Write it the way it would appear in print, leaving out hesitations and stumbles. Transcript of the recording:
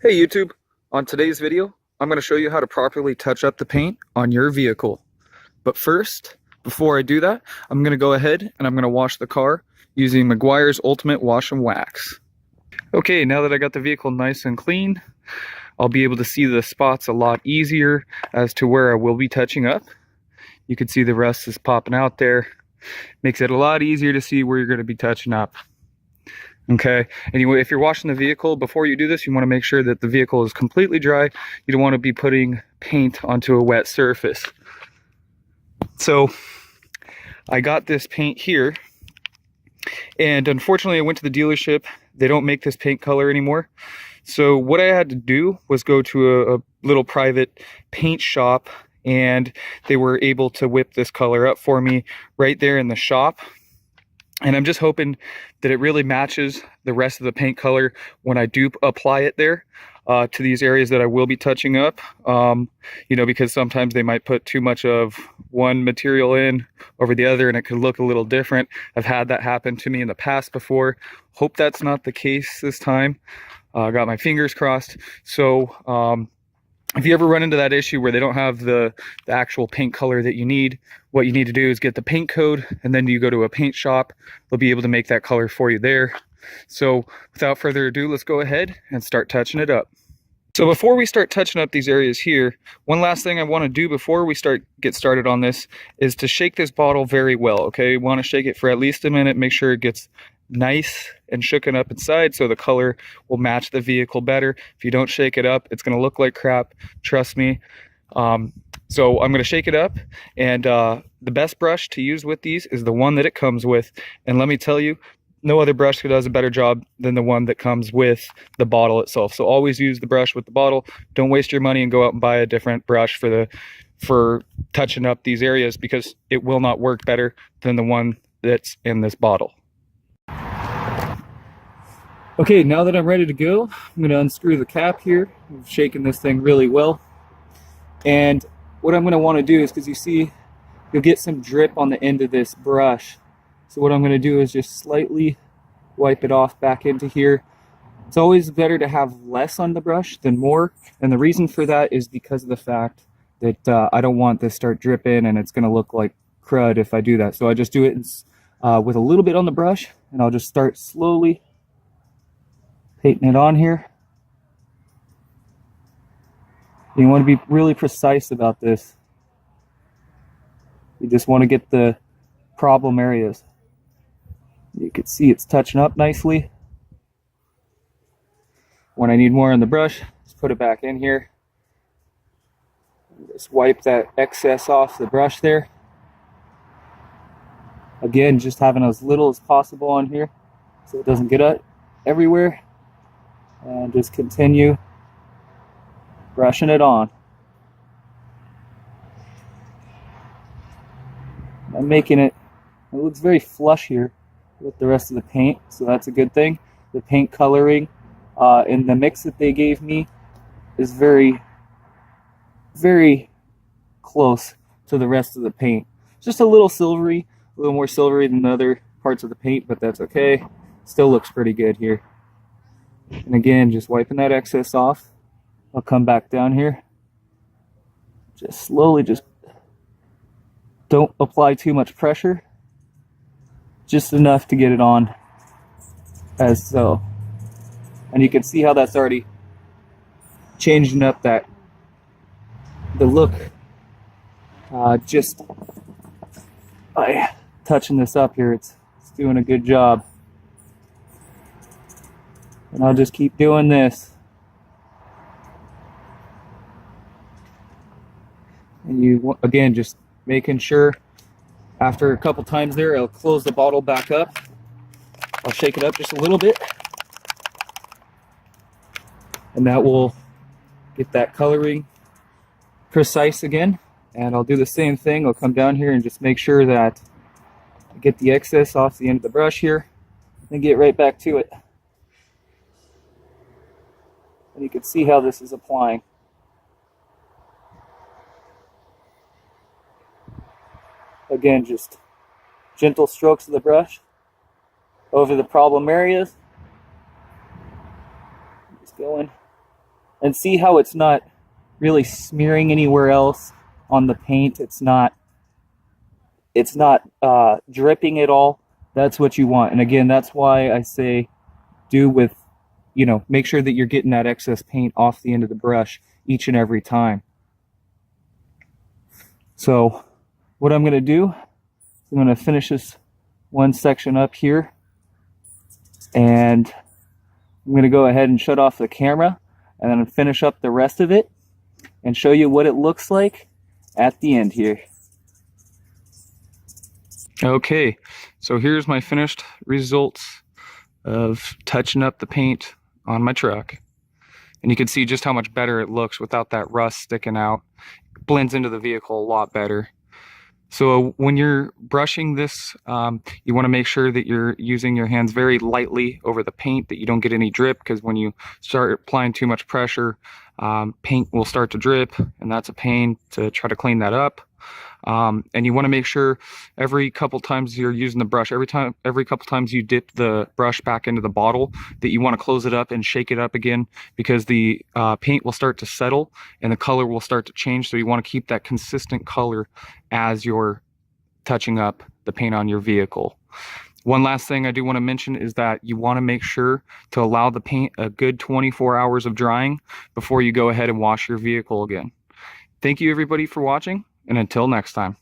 Hey YouTube, on today's video, I'm going to show you how to properly touch up the paint on your vehicle. But first, before I do that, I'm going to go ahead and I'm going to wash the car using Meguiar's Ultimate Wash and Wax. Okay, now that I got the vehicle nice and clean, I'll be able to see the spots a lot easier as to where I will be touching up. You can see the rust is popping out there. Makes it a lot easier to see where you're going to be touching up. Okay, anyway, if you're washing the vehicle, before you do this, you want to make sure that the vehicle is completely dry. You don't want to be putting paint onto a wet surface. So I got this paint here, and unfortunately I went to the dealership. They don't make this paint color anymore. So what I had to do was go to a little private paint shop, and they were able to whip this color up for me right there in the shop. And I'm just hoping that it really matches the rest of the paint color when I do apply it there to these areas that I will be touching up. You know, because sometimes they might put too much of one material in over the other and it could look a little different. I've had that happen to me in the past before. Hope that's not the case this time. Got my fingers crossed. So if you ever run into that issue where they don't have the actual paint color that you need, what you need to do is get the paint code, and then you go to a paint shop. They'll be able to make that color for you there. So without further ado, let's go ahead and start touching it up. So before we start touching up these areas here, one last thing I want to do before we get started on this is to shake this bottle very well, okay? You want to shake it for at least a minute, make sure it gets nice and shooken up inside so the color will match the vehicle better. If you don't shake it up, it's going to look like crap, trust me. So I'm going to shake it up, and the best brush to use with these is the one that it comes with. And let me tell you, no other brush does a better job than the one that comes with the bottle itself. So always use the brush with the bottle. Don't waste your money and go out and buy a different brush for touching up these areas, because it will not work better than the one that's in this bottle. Okay, now that I'm ready to go, I'm going to unscrew the cap here. I'm shaking this thing really well. And what I'm going to want to do is, because you see, you'll get some drip on the end of this brush. So what I'm going to do is just slightly wipe it off back into here. It's always better to have less on the brush than more. And the reason for that is because of the fact that I don't want this to start dripping and it's going to look like crud if I do that. So I just do it with a little bit on the brush, and I'll just start slowly painting it on here. You want to be really precise about this. You just want to get the problem areas. You can see it's touching up nicely. When I need more on the brush, just put it back in here. Just wipe that excess off the brush there. Again, just having as little as possible on here so it doesn't get everywhere. And just continue brushing it on. I'm making it looks very flush here with the rest of the paint, so that's a good thing. The paint coloring in the mix that they gave me is very, very close to the rest of the paint. Just a little silvery, a little more silvery than the other parts of the paint, but that's okay. Still looks pretty good here. And again, just wiping that excess off. I'll come back down here. Just slowly, just don't apply too much pressure. Just enough to get it on, as so. And you can see how that's already changing up the look. Just by touching this up here, it's doing a good job. And I'll just keep doing this. And you, again, just making sure after a couple times there, I'll close the bottle back up. I'll shake it up just a little bit. And that will get that coloring precise again. And I'll do the same thing. I'll come down here and just make sure that I get the excess off the end of the brush here and get right back to it. And you can see how this is applying. Again, just gentle strokes of the brush over the problem areas. Just going And see how it's not really smearing anywhere else on the paint. It's not dripping at all. That's what you want. And again, that's why I say do with, make sure that you're getting that excess paint off the end of the brush each and every time. So what I'm going to do is I'm going to finish this one section up here, and I'm going to go ahead and shut off the camera and then finish up the rest of it and show you what it looks like at the end here. Okay, so here's my finished results of touching up the paint on my truck. And you can see just how much better it looks without that rust sticking out. It blends into the vehicle a lot better. So when you're brushing this, you want to make sure that you're using your hands very lightly over the paint, that you don't get any drip, because when you start applying too much pressure, paint will start to drip, and that's a pain to try to clean that up. And you want to make sure every couple times you're using the brush, every couple times you dip the brush back into the bottle, that you want to close it up and shake it up again, because the paint will start to settle and the color will start to change. So you want to keep that consistent color as you're touching up the paint on your vehicle. One last thing I do want to mention is that you want to make sure to allow the paint a good 24 hours of drying before you go ahead and wash your vehicle again. Thank you everybody for watching, and until next time.